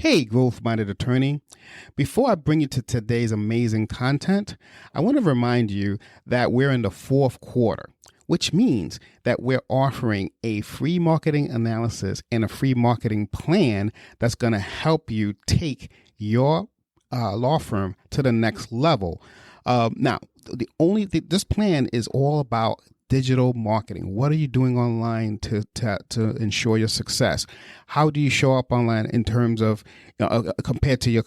Hey, growth-minded attorney. Before I bring you to today's amazing content, I want to remind you that we're in the fourth quarter, which means that we're offering a free marketing analysis and a free marketing plan that's going to help you take your law firm to the next level. Now, this plan is all about digital marketing. What are you doing online to ensure your success? How do you show up online in terms of compared to your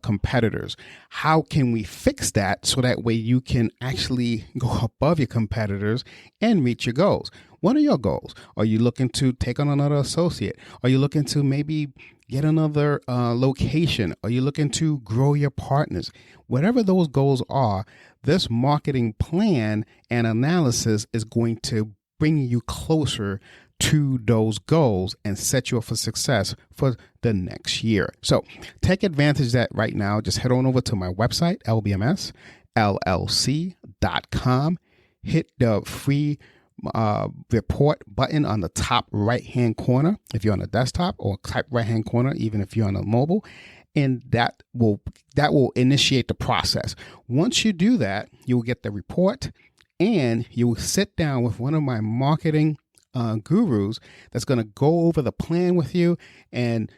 competitors? How can we fix that so that way you can actually go above your competitors and reach your goals? What are your goals? Are you looking to take on another associate? Are you looking to maybe get another location? Are you looking to grow your partners? Whatever those goals are, this marketing plan and analysis is going to bring you closer to those goals and set you up for success for the next year. So take advantage of that right now. Just head on over to my website, lbmsllc.com. Hit the free report button on the top right-hand corner if you're on a desktop, or type right-hand corner even if you're on a mobile. And that will initiate the process. Once you do that, you will get the report, and you will sit down with one of my marketing gurus that's going to go over the plan with you and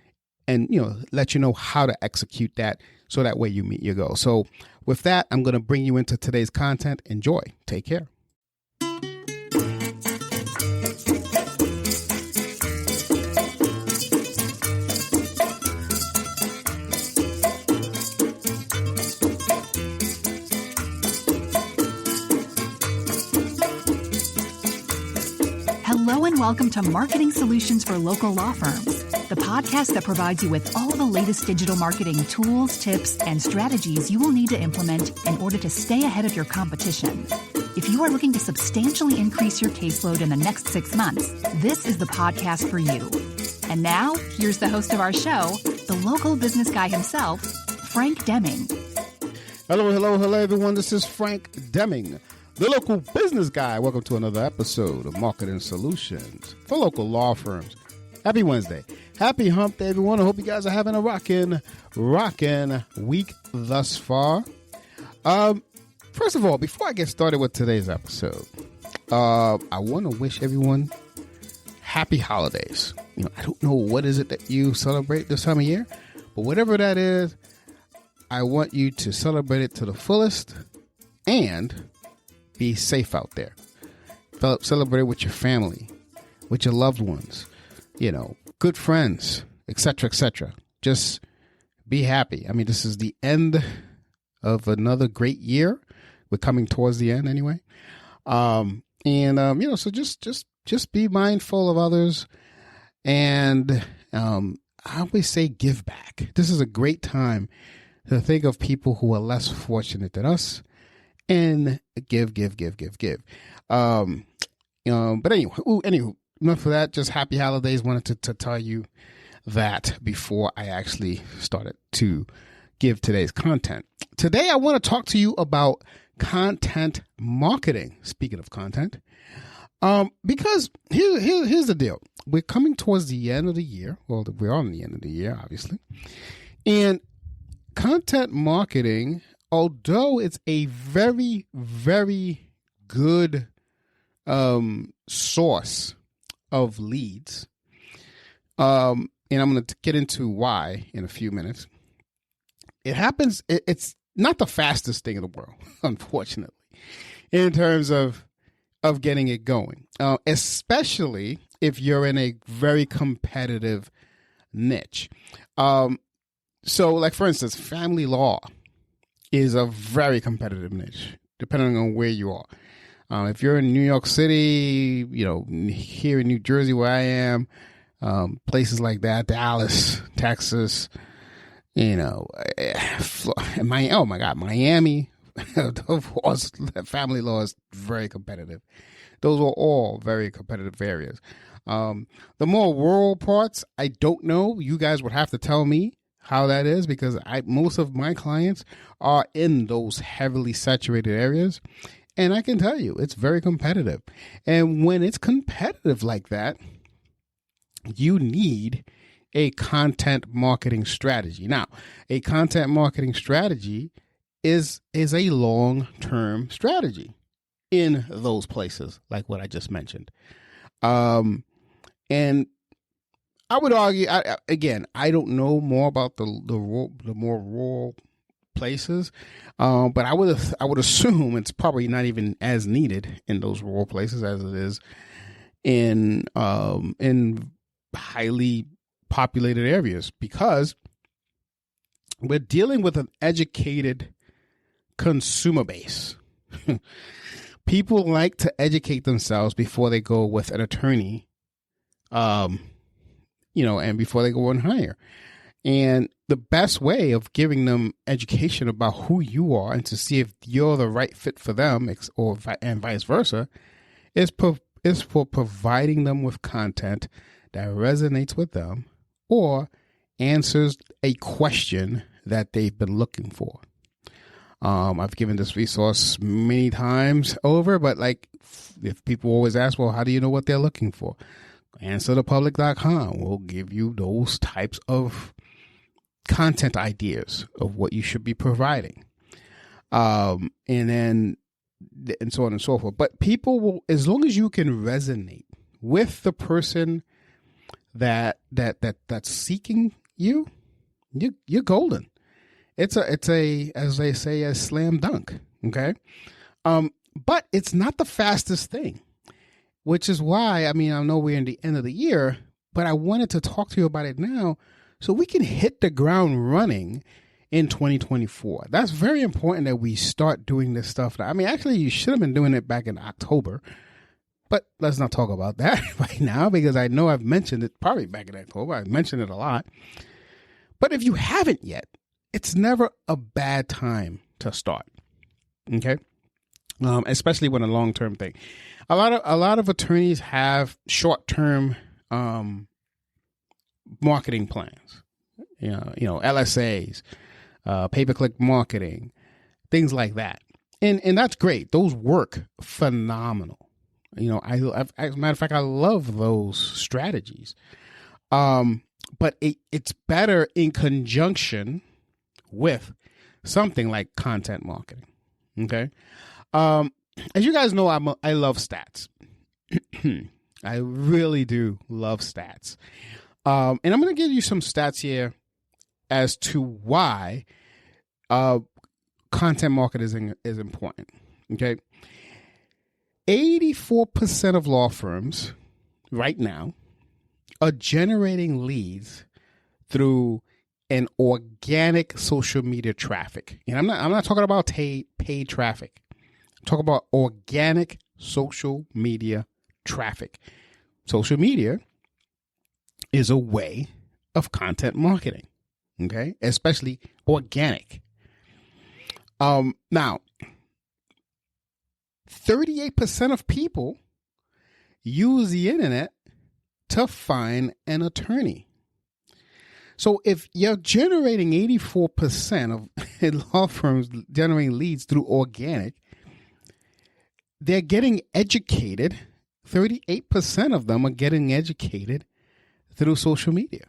let you know how to execute that, so that way you meet your goal. So with that, I'm going to bring you into today's content. Enjoy. Take care. Hello and welcome to Marketing Solutions for Local Law Firms, the podcast that provides you with all the latest digital marketing tools, tips, and strategies you will need to implement in order to stay ahead of your competition. If you are looking to substantially increase your caseload in the next 6 months, this is the podcast for you. And now, here's the host of our show, the local business guy himself, Frank Deming. Hello, everyone. This is Frank Deming, the local business guy. Welcome to another episode of Marketing Solutions for Local Law Firms. Happy Wednesday. Happy hump day, everyone. I hope you guys are having a rockin' week thus far. First of all, before I get started with today's episode, I want to wish everyone happy holidays. I don't know what is it that you celebrate this time of year, but whatever that is, I want you to celebrate it to the fullest and be safe out there. Celebrate with your family, with your loved ones, good friends, etc., etc. Just be happy. I mean, this is the end of another great year. We're coming towards the end anyway. So just be mindful of others. And I always say give back. This is a great time to think of people who are less fortunate than us and give. But anyway, enough for that. Just happy holidays. Wanted to tell you that before I actually started to give today's content. Today, I want to talk to you about content marketing. Speaking of content, because here's the deal. We're coming towards the end of the year. Well, we're on the end of the year, obviously. And content marketing, although it's a very, very good source of leads, and I'm going to get into why in a few minutes. It's not the fastest thing in the world, unfortunately, in terms of getting it going, especially if you're in a very competitive niche. So, like, for instance, family law is a very competitive niche, depending on where you are. If you're in New York City, here in New Jersey where I am, places like that, Dallas, Texas, Miami, family law is very competitive. Those are all very competitive areas. The more rural parts, I don't know. You guys would have to tell me how that is, because most of my clients are in those heavily saturated areas. And I can tell you, it's very competitive. And when it's competitive like that, you need a content marketing strategy. Now, a content marketing strategy is a long-term strategy in those places, like what I just mentioned. And I would argue, I don't know more about the more rural places, but I would assume it's probably not even as needed in those rural places as it is in highly populated areas, because we're dealing with an educated consumer base. People like to educate themselves before they go with an attorney, and before they go and hire. And the best way of giving them education about who you are and to see if you're the right fit for them, and vice versa, is for providing them with content that resonates with them or answers a question that they've been looking for. I've given this resource many times over, but like, if people always ask, well, how do you know what they're looking for? AnswerThePublic.com will give you those types of content ideas of what you should be providing. And so on and so forth. But people will, as long as you can resonate with the person that's seeking you, you're golden. It's a as they say, a slam dunk. Okay. But it's not the fastest thing, which is why, I know we're in the end of the year, but I wanted to talk to you about it now so we can hit the ground running in 2024. That's very important that we start doing this stuff. Actually, you should have been doing it back in October, but let's not talk about that right now, because I know I've mentioned it probably back in October. I've mentioned it a lot. But if you haven't yet, it's never a bad time to start. Okay. Especially when a long-term thing. A lot of attorneys have short-term marketing plans. LSAs, pay-per-click marketing, things like that, and that's great. Those work phenomenal. As a matter of fact, I love those strategies. But it's better in conjunction with something like content marketing. Okay. As you guys know, I love stats. I really do love stats. And I'm going to give you some stats here as to why content marketing is important. Okay. 84% of law firms right now are generating leads through an organic social media traffic. And I'm not talking about paid traffic. I'm talking about organic social media traffic. Social media is a way of content marketing, okay? Especially organic. Now, 38% of people use the internet to find an attorney. So if you're generating 84% of law firms generating leads through organic, they're getting educated. 38% of them are getting educated through social media.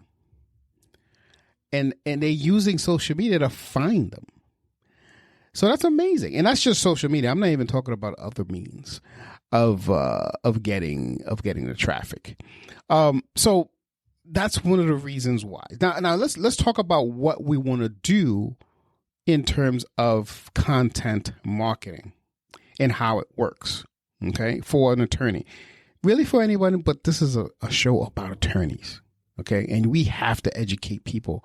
And they're using social media to find them. So that's amazing. And that's just social media. I'm not even talking about other means of getting the traffic. So that's one of the reasons why. Now let's talk about what we want to do in terms of content marketing and how it works. Okay, for an attorney, really for anyone, but this is a show about attorneys. Okay, and we have to educate people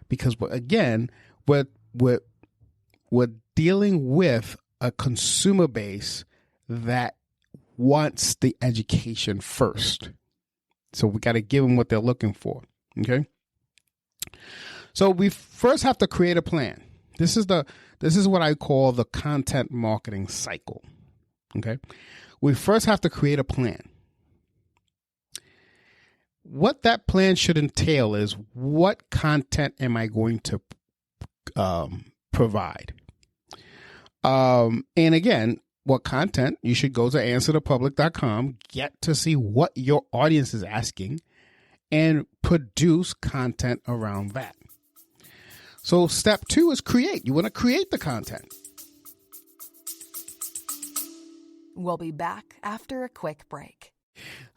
because again, we're dealing with a consumer base that wants the education first. So we got to give them what they're looking for. Okay. So we first have to create a plan. This is what I call the content marketing cycle. Okay. We first have to create a plan. What that plan should entail is, what content am I going to provide? And again, what content? You should go to answerthepublic.com, get to see what your audience is asking, and produce content around that. So step 2 is create. You want to create the content. We'll be back after a quick break.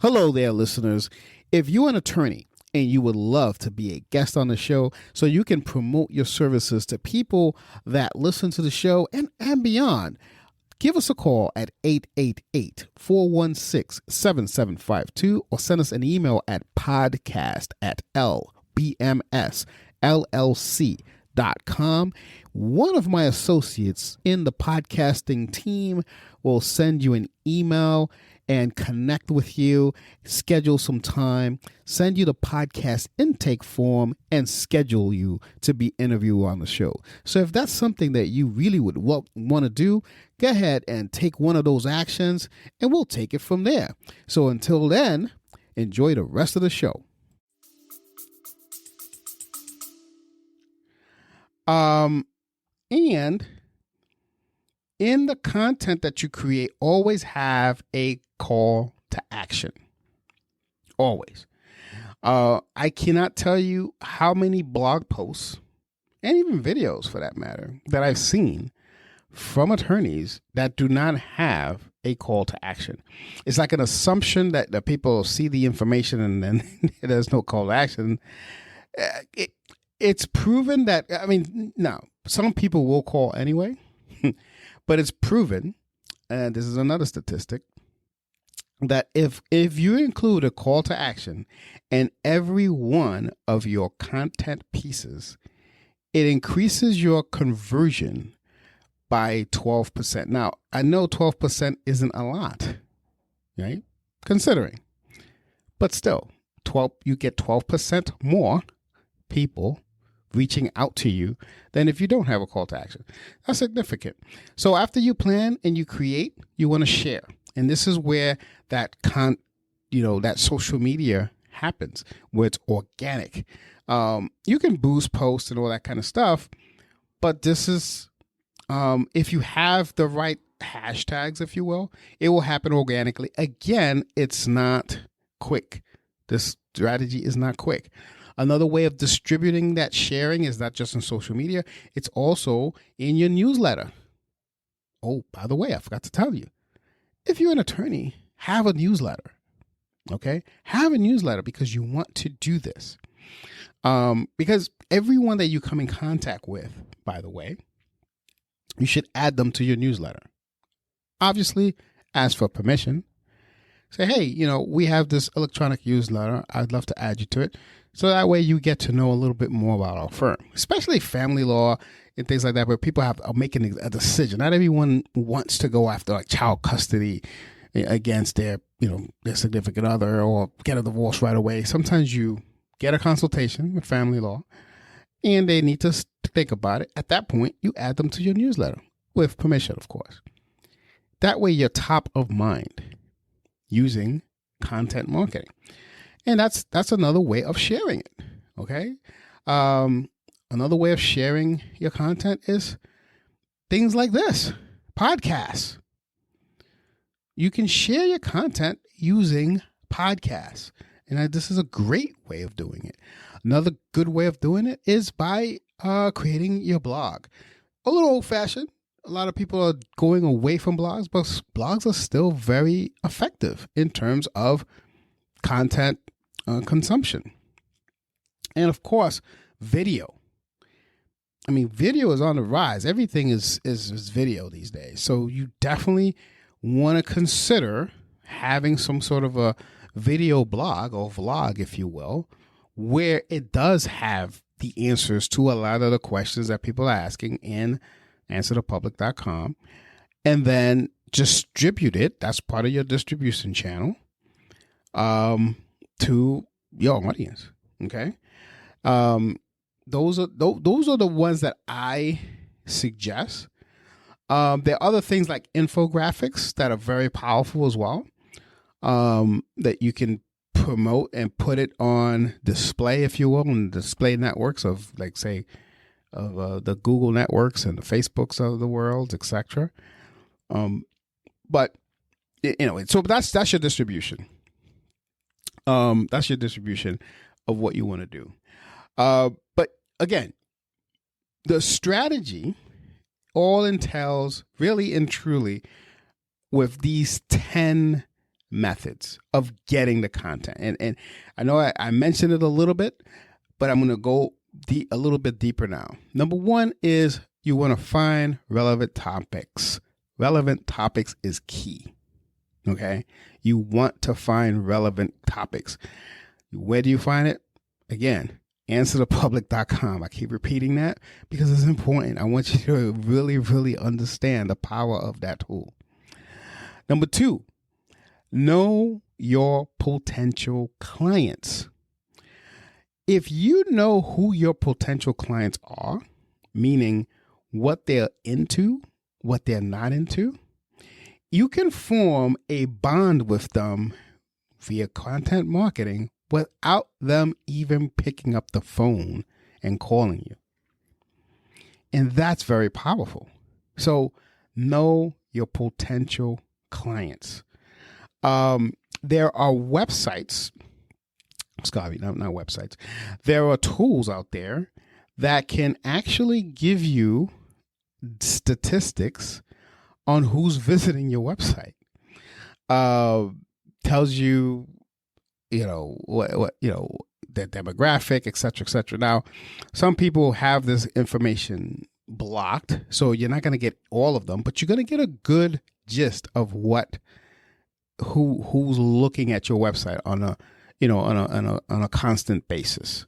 Hello there, listeners. If you're an attorney and you would love to be a guest on the show so you can promote your services to people that listen to the show and beyond, give us a call at 888-416-7752 or send us an email at podcast@lbmsllc.com. One of my associates in the podcasting team will send you an email and connect with you, schedule some time, send you the podcast intake form, and schedule you to be interviewed on the show. So if that's something that you really would want to do, go ahead and take one of those actions, and we'll take it from there. So until then, enjoy the rest of the show. And in the content that you create, always have a call to action. Always. I cannot tell you how many blog posts and even videos for that matter that I've seen from attorneys that do not have a call to action. It's like an assumption that the people see the information and then there's no call to action. It's proven that, now some people will call anyway, but it's proven, and this is another statistic, that if you include a call to action in every one of your content pieces, it increases your conversion by 12%. Now, I know 12% isn't a lot, right? Considering, but still, you get 12% more people reaching out to you than if you don't have a call to action. That's significant. So after you plan and you create, you want to share. And this is where that that social media happens, where it's organic. You can boost posts and all that kind of stuff, but this is if you have the right hashtags, if you will, it will happen organically. Again, it's not quick. This strategy is not quick. Another way of distributing that sharing is not just on social media, it's also in your newsletter. Oh, by the way, I forgot to tell you. If you're an attorney, have a newsletter. Okay? Have a newsletter because you want to do this. Because everyone that you come in contact with, by the way, you should add them to your newsletter. Obviously, ask for permission. Say, hey, we have this electronic newsletter. I'd love to add you to it. So that way you get to know a little bit more about our firm, especially family law and things like that, where people are making a decision. Not everyone wants to go after like child custody against their significant other or get a divorce right away. Sometimes you get a consultation with family law and they need to think about it. At that point, you add them to your newsletter with permission, of course. That way you're top of mind using content marketing. And that's another way of sharing it, okay? Another way of sharing your content is things like this, podcasts. You can share your content using podcasts. And this is a great way of doing it. Another good way of doing it is by creating your blog. A little old-fashioned. A lot of people are going away from blogs, but blogs are still very effective in terms of content consumption. And of course, video. Video is on the rise. Everything is video these days. So you definitely want to consider having some sort of a video blog or vlog, if you will, where it does have the answers to a lot of the questions that people are asking in answerthepublic.com, and then distribute it. That's part of your distribution channel to your audience. Okay. Those are the ones that I suggest. There are other things like infographics that are very powerful as well, that you can promote and put it on display, if you will, on display networks of, like, say, of the Google networks and the Facebooks of the world, etc. But so that's your distribution. That's your distribution. of what you want to do. But again, the strategy all entails really and truly with these 10 methods of getting the content. And I know I mentioned it a little bit, but I'm going to go a little bit deeper now. Number one is you want to find relevant topics. Relevant topics is key. Okay. You want to find relevant topics. Where do you find it? Again, answerthepublic.com. I keep repeating that because it's important. I want you to really, really understand the power of that tool. Number two, know your potential clients. If you know who your potential clients are, meaning what they're into, what they're not into, you can form a bond with them via content marketing without them even picking up the phone and calling you. And that's very powerful. So know your potential clients. There are websites, not websites. There are tools out there that can actually give you statistics on who's visiting your website. Tells you, what their demographic, et cetera, et cetera. Now, some people have this information blocked, so you're not going to get all of them, but you're going to get a good gist of who's looking at your website on a constant basis.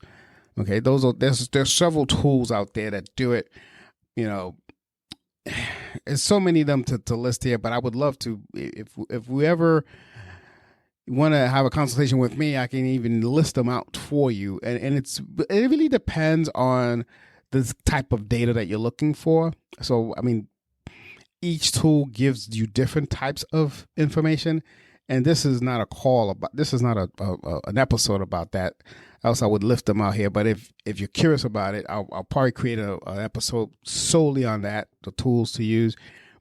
Okay, there's several tools out there that do it. There's so many of them to list here, but I would love to, if we ever want to have a consultation with me, I can even list them out for you. And it really depends on the type of data that you're looking for. So, I mean, each tool gives you different types of information. And this is not an episode about that. Else I would lift them out here. But if you're curious about it, I'll probably create an episode solely on that, the tools to use.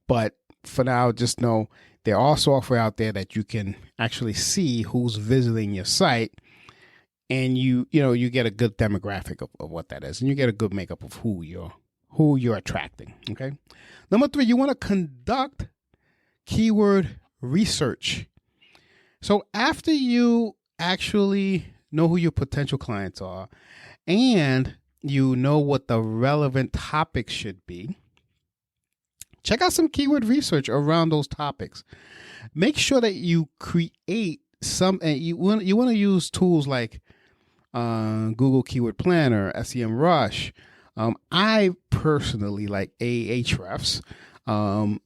But for now, just know there are software out there that you can actually see who's visiting your site, and you get a good demographic of what that is, and you get a good makeup of who you're attracting. Okay. Number 3, you want to conduct keyword research. So after you actually know who your potential clients are and you know what the relevant topics should be, check out some keyword research around those topics. Make sure that you create some, and you want to use tools like Google Keyword Planner, SEMrush. I personally like Ahrefs. I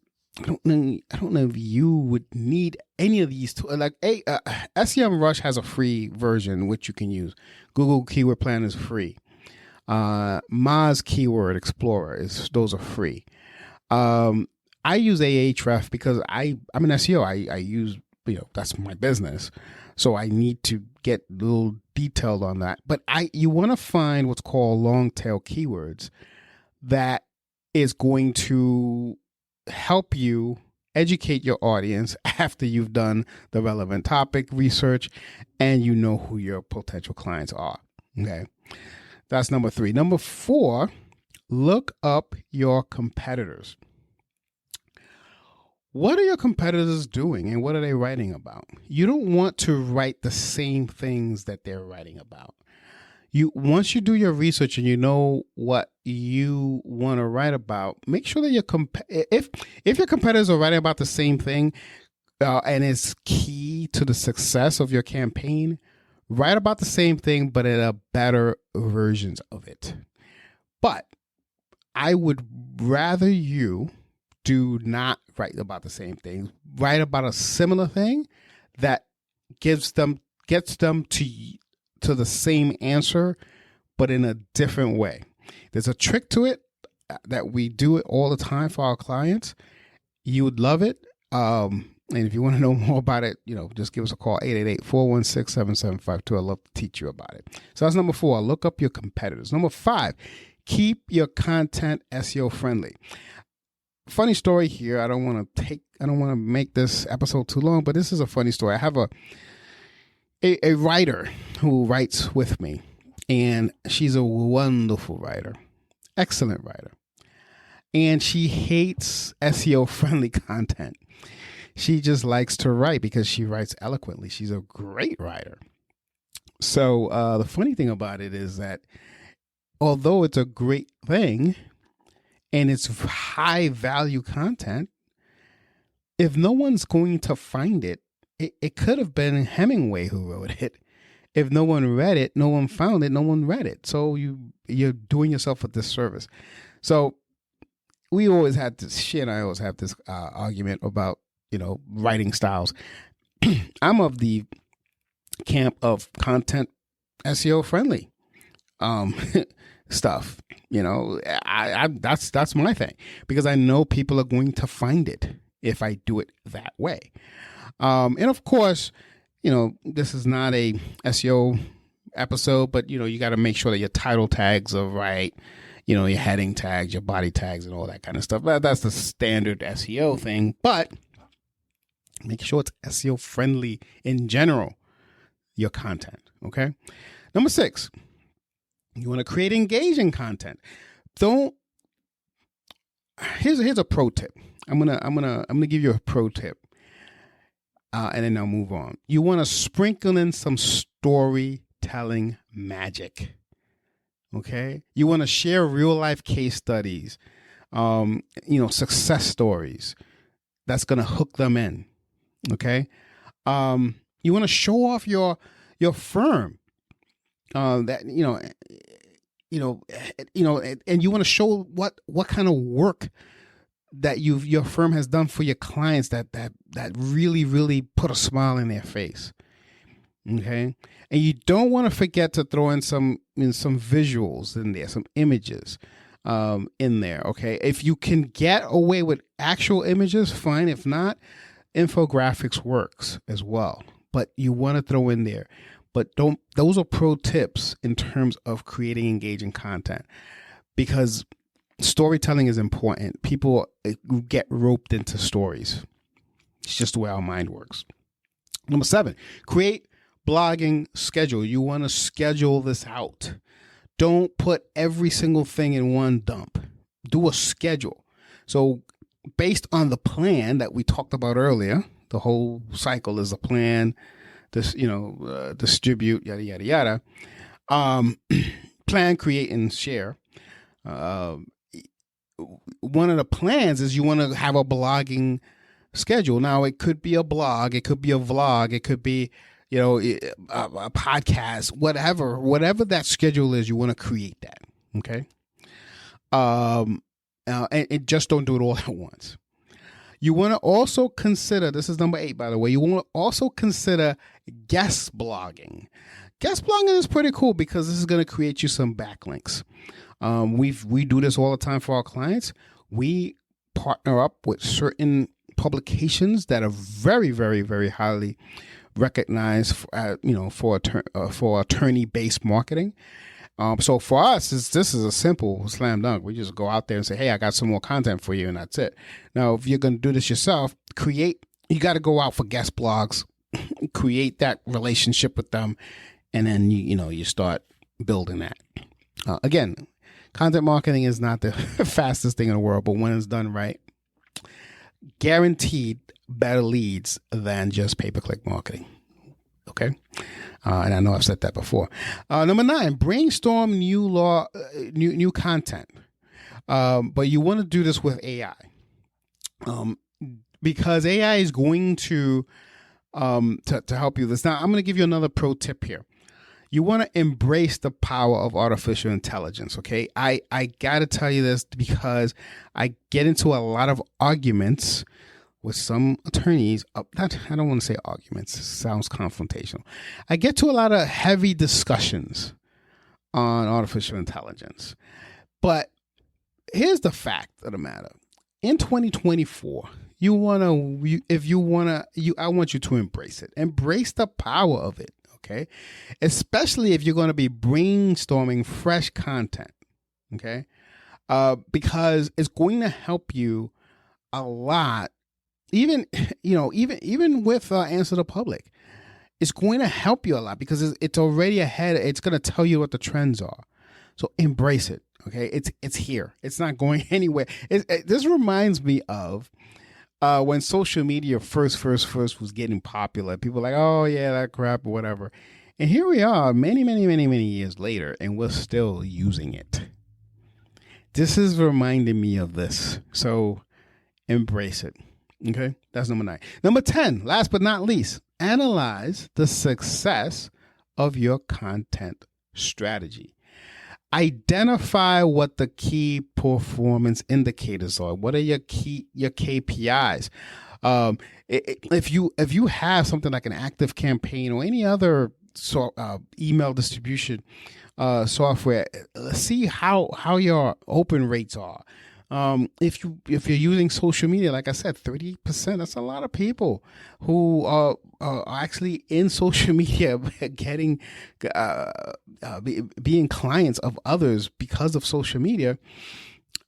don't know if you would need any of these tools. Like SEMrush has a free version which you can use. Google Keyword Planner is free. Moz Keyword Explorer those are free. I use Ahrefs because I'm an SEO. I use, that's my business. So I need to get a little detailed on that. But you want to find what's called long tail keywords that is going to help you educate your audience after you've done the relevant topic research and you know who your potential clients are. Okay. That's number 3. Number 4, look up your competitors. What are your competitors doing and what are they writing about? You don't want to write the same things that they're writing about. Once you do your research and you know what you want to write about, make sure that if your competitors are writing about the same thing and it's key to the success of your campaign, write about the same thing but in a better versions of it. But I would rather you do not write about the same thing. Write about a similar thing that gets them to the same answer, but in a different way. There's a trick to it that we do it all the time for our clients. You would love it. And if you want to know more about it, just give us a call, 888-416-7752. I'd love to teach you about it. So that's number 4. Look up your competitors. Number 5, keep your content SEO friendly. Funny story here. I don't want to make this episode too long, but this is a funny story. I have a writer who writes with me, and she's a wonderful writer, excellent writer. And she hates SEO friendly content. She just likes to write because she writes eloquently. She's a great writer. So the funny thing about it is that although it's a great thing and it's high value content, if no one's going to find it, it could have been Hemingway who wrote it. If no one read it, no one found it, no one read it. So you're doing yourself a disservice. So we always had this, she and I always have this argument about, writing styles. I'm of the camp of content SEO friendly stuff. That's my thing, because I know people are going to find it if I do it that way. And of course, this is not a SEO episode, but you got to make sure that your title tags are right. Your heading tags, your body tags, and all that kind of stuff. That's the standard SEO thing, but make sure it's SEO friendly in general, your content. Okay. Number 6, you want to create engaging content. Here's a pro tip. I'm gonna give you a pro tip, and then I'll move on. You want to sprinkle in some storytelling magic. Okay, you want to share real life case studies, success stories. That's gonna hook them in. Okay, you want to show off your firm. And you want to show what kind of work that your firm has done for your clients that really, really put a smile in their face. Okay. And you don't want to forget to throw in some visuals in there, some images in there. Okay. If you can get away with actual images, fine. If not, infographics works as well, but you want to throw in there. But those are pro tips in terms of creating engaging content, because storytelling is important. People get roped into stories. It's just the way our mind works. Number 7, create blogging schedule. You want to schedule this out. Don't put every single thing in one dump. Do a schedule. So based on the plan that we talked about earlier, the whole cycle is a plan, distribute, yada, yada, yada. Plan, create, and share. One of the plans is you want to have a blogging schedule. Now, it could be a blog, it could be a vlog, it could be, a podcast, whatever that schedule is, you want to create that. Okay. And just don't do it all at once. You want to also consider, this is number 8, by the way, you want to also consider guest blogging. Guest blogging is pretty cool because this is going to create you some backlinks. We do this all the time for our clients. We partner up with certain publications that are very, very, very highly recognized, for attorney-based marketing. So for us, this is a simple slam dunk. We just go out there and say, hey, I got some more content for you, and that's it. Now, if you're going to do this yourself, you got to go out for guest blogs, create that relationship with them, and then you start building that. Again, content marketing is not the fastest thing in the world, but when it's done right, guaranteed better leads than just pay-per-click marketing. Okay. And I know I've said that before. Number 9, brainstorm new content. But you want to do this with AI. Because AI is going to help you this. Now, I'm going to give you another pro tip here. You want to embrace the power of artificial intelligence. Okay. I got to tell you this because I get into a lot of arguments with some attorneys. I don't want to say arguments. It sounds confrontational. I get to a lot of heavy discussions on artificial intelligence. But here's the fact of the matter. In 2024, I want you to embrace it. Embrace the power of it. Okay. Especially if you're going to be brainstorming fresh content. Okay. Because it's going to help you a lot. Even with Answer the Public, is going to help you a lot because it's already ahead. It's going to tell you what the trends are. So embrace it. Okay. It's here. It's not going anywhere. This reminds me of when social media first was getting popular. People were like, oh yeah, that crap or whatever. And here we are many years later, and we're still using it. This is reminding me of this. So embrace it. Okay. That's number 9. Number 10, last but not least, analyze the success of your content strategy. Identify what the key performance indicators are. What are your KPIs? If you have something like an active campaign or any other email distribution software, let's see how your open rates are. If you're using social media, like I said, 30%, that's a lot of people who are actually in social media getting being clients of others because of social media.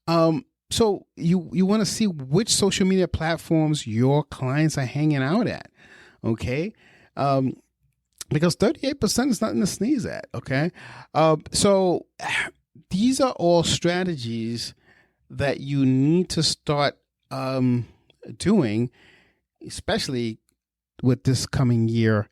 So you want to see which social media platforms your clients are hanging out at. Okay. Because 38% is nothing to sneeze at. Okay. So these are all strategies that you need to start doing, especially with this coming year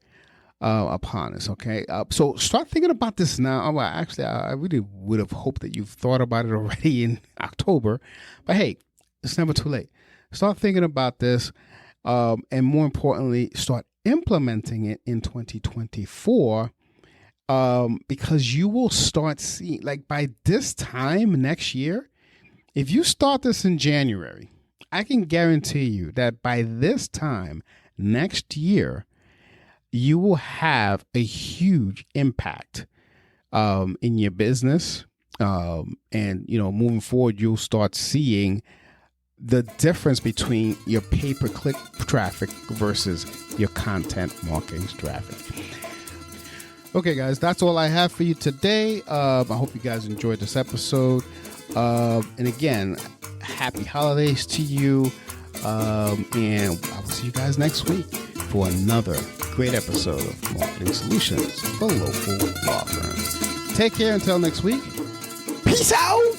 upon us. Okay. So start thinking about this now. Well, actually, I really would have hoped that you've thought about it already in October, but hey, it's never too late. Start thinking about this. And more importantly, start implementing it in 2024. Because you will start seeing, like, by this time next year, if you start this in January, I can guarantee you that by this time next year, you will have a huge impact in your business. And, moving forward, you'll start seeing the difference between your pay-per-click traffic versus your content marketing traffic. Okay, guys, that's all I have for you today. I hope you guys enjoyed this episode. And again, happy holidays to you. And I will see you guys next week for another great episode of Marketing Solutions for Local Law Firms. Take care until next week. Peace out.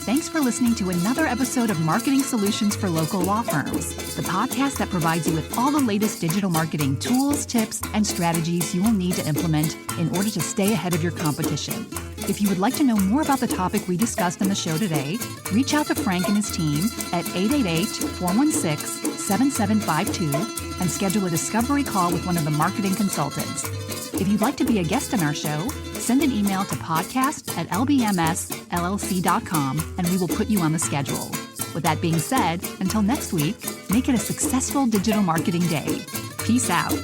Thanks for listening to another episode of Marketing Solutions for Local Law Firms, the podcast that provides you with all the latest digital marketing tools, tips, and strategies you will need to implement in order to stay ahead of your competition. If you would like to know more about the topic we discussed on the show today, reach out to Frank and his team at 888-416-7752 and schedule a discovery call with one of the marketing consultants. If you'd like to be a guest on our show, send an email to podcast@lbmsllc.com and we will put you on the schedule. With that being said, until next week, make it a successful digital marketing day. Peace out.